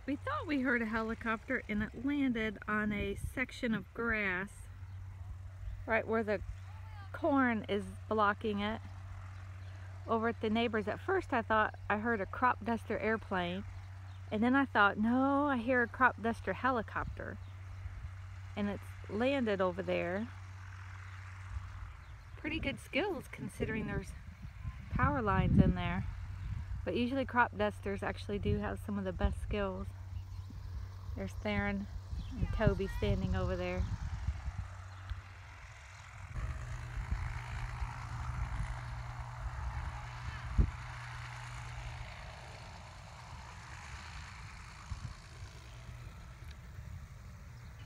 We thought we heard a helicopter and it landed on a section of grass right where the corn is blocking it over at the neighbors. At first I thought I heard a crop duster airplane, and then I thought, no, I hear a crop duster helicopter, and it's landed over there. Pretty good skills considering there's power lines in there, but usually crop dusters actually do have some of the best skills. There's Theron and Toby standing over there.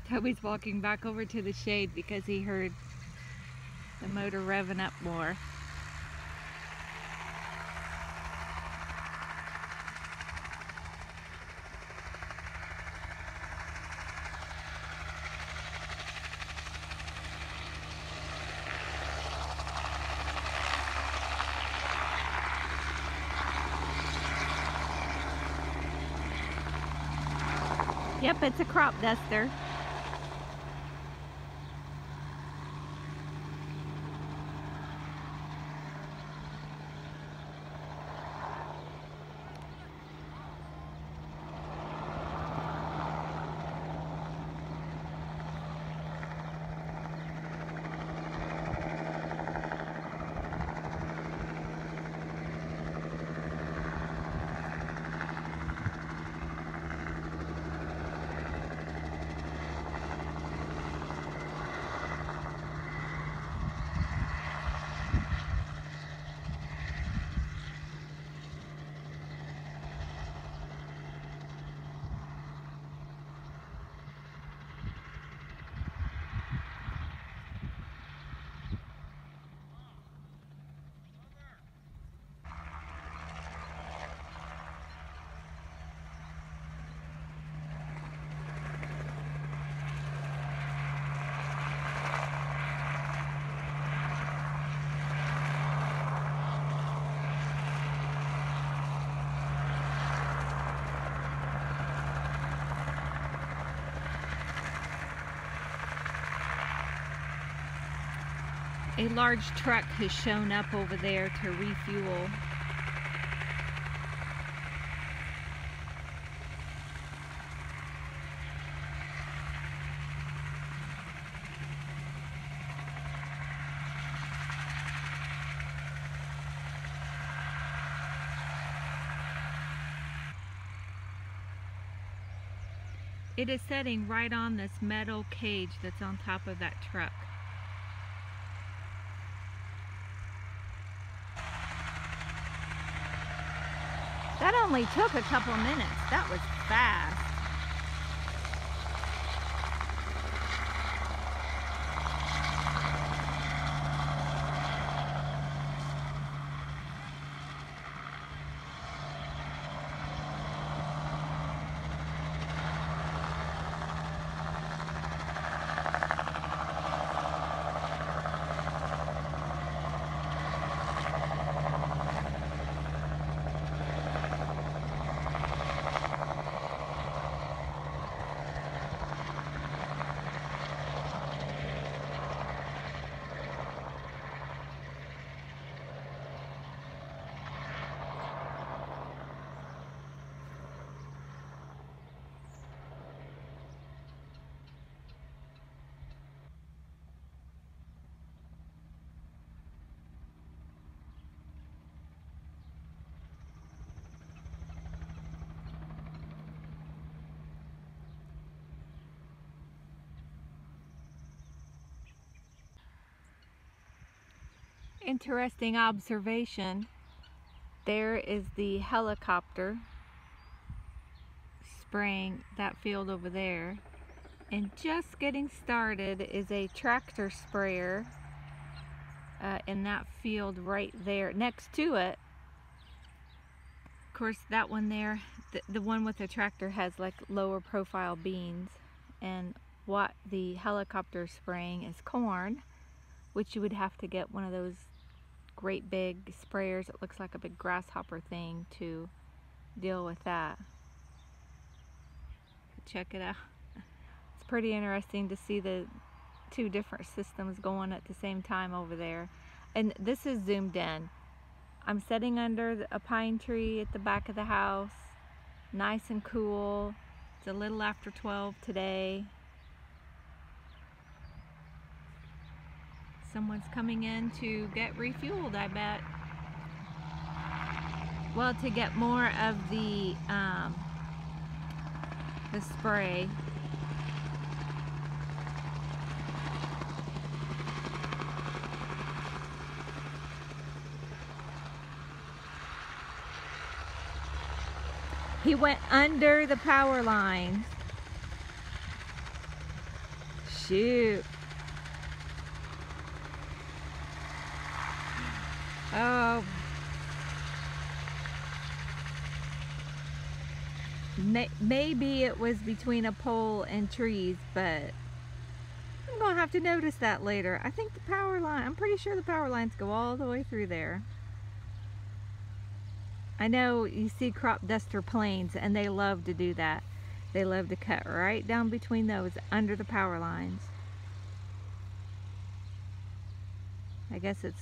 Toby's walking back over to the shade because he heard the motor revving up more. Yep, it's a crop duster. A large truck has shown up over there to refuel. It is setting right on this metal cage that's on top of that truck. That only took a couple minutes. That was fast. Interesting observation. There is the helicopter spraying that field over there, and just getting started is a tractor sprayer in that field right there next to it. Of course, that one there, the one with the tractor, has like lower profile beans, and what the helicopter is spraying is corn, which you would have to get one of those great big sprayers. It looks like a big grasshopper thing to deal with that. check it out. It's pretty interesting to see the two different systems going at the same time over there. And this is zoomed in. I'm sitting under a pine tree at the back of the house, nice and cool. It's a little after 12 today. Someone's coming in to get refueled, I bet. Well, to get more of the spray. He went under the power lines. Shoot. Oh. Maybe it was between a pole and trees, but I'm gonna have to notice that later. I think the power line, I'm pretty sure the power lines go all the way through there. I know you see crop duster planes, and they love to do that. They love to cut right down between those under the power lines. I guess it's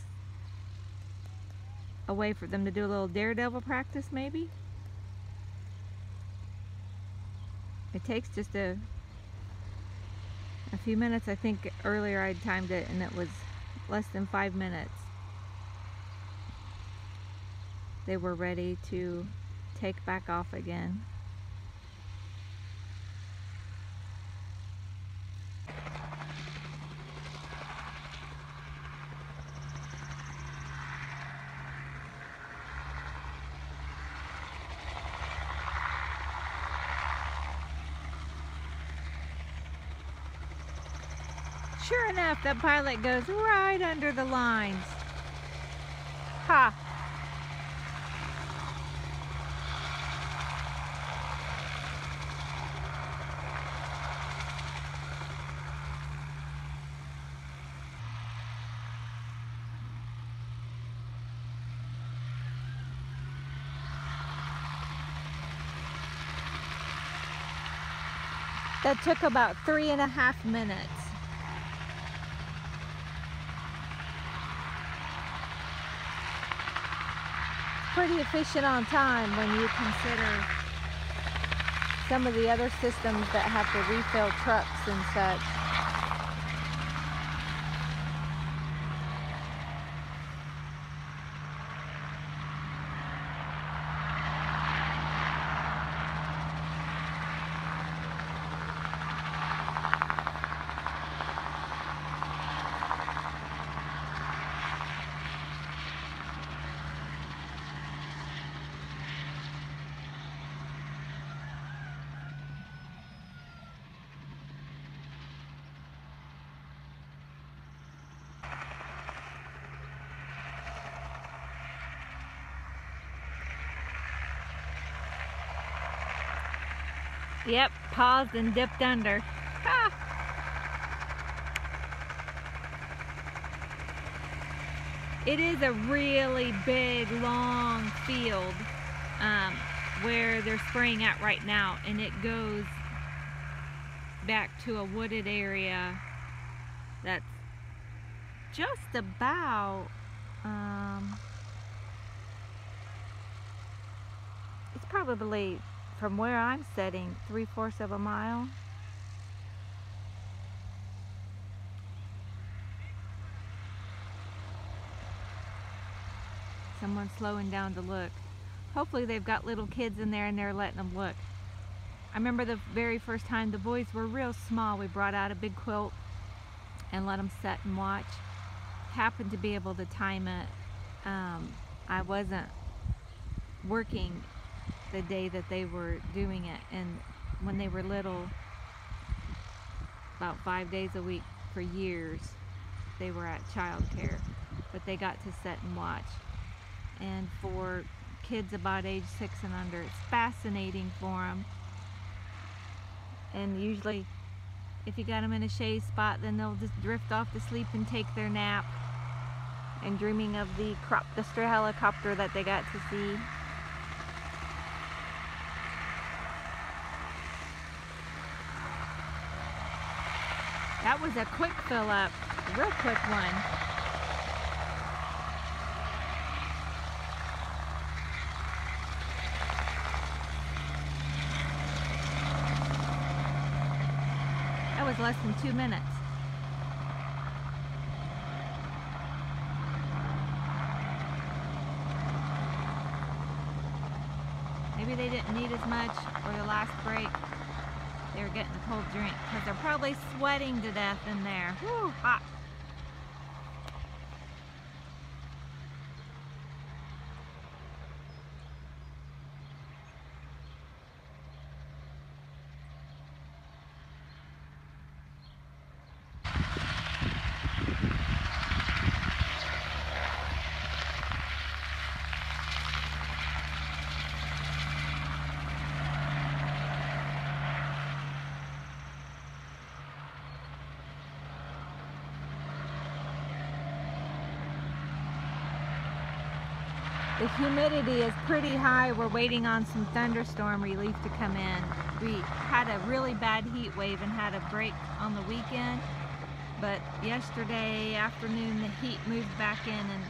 a way for them to do a little daredevil practice, maybe. It takes just a few minutes. I think earlier I'd timed it and it was less than 5 minutes. They were ready to take back off again. Sure enough, that pilot goes right under the lines. Ha! That took about 3.5 minutes. Pretty efficient on time when you consider some of the other systems that have to refill trucks and such. Yep, paused and dipped under. Ah. It is a really big, long field where they're spraying at right now, and it goes back to a wooded area that's just about, it's probably, from where I'm sitting, 3/4 of a mile. Someone's slowing down to look. Hopefully they've got little kids in there and they're letting them look. I remember the very first time the boys were real small, we brought out a big quilt and let them sit and watch. Happened to be able to time it. I wasn't working the day that they were doing it, and when they were little, about 5 days a week for years, they were at childcare, but they got to sit and watch. And for kids about age 6 and under, it's fascinating for them. And usually if you got them in a shade spot, then they'll just drift off to sleep and take their nap, and dreaming of the crop duster helicopter that they got to see. That was a quick fill up, a real quick one. That was less than 2 minutes. Maybe they didn't need as much for the last break. They were getting a cold drink because they're probably sweating to death in there. Whew, hot. The humidity is pretty high. We're waiting on some thunderstorm relief to come in. We had a really bad heat wave and had a break on the weekend, but yesterday afternoon the heat moved back in and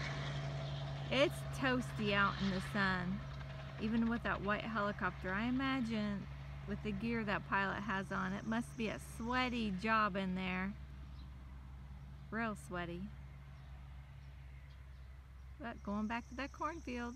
it's toasty out in the sun. Even with that white helicopter, I imagine with the gear that pilot has on, it must be a sweaty job in there. Real sweaty. But going back to that cornfield.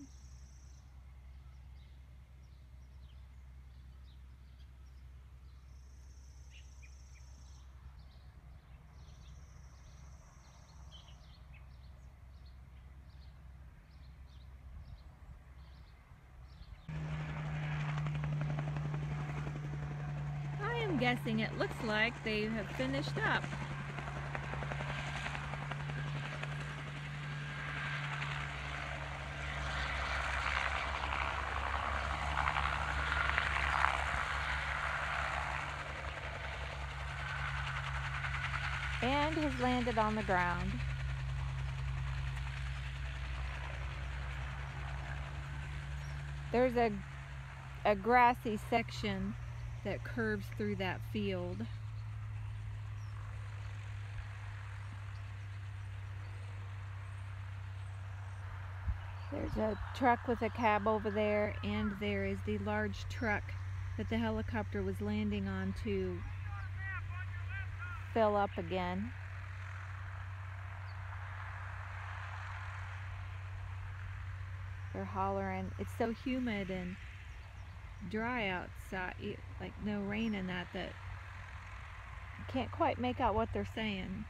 I am guessing it looks like they have finished up. And has landed on the ground. There's a grassy section that curves through that field. There's a truck with a cab over there, and there is the large truck that the helicopter was landing on to fill up again. They're hollering. It's so humid and dry outside, like no rain in that I can't quite make out what they're saying.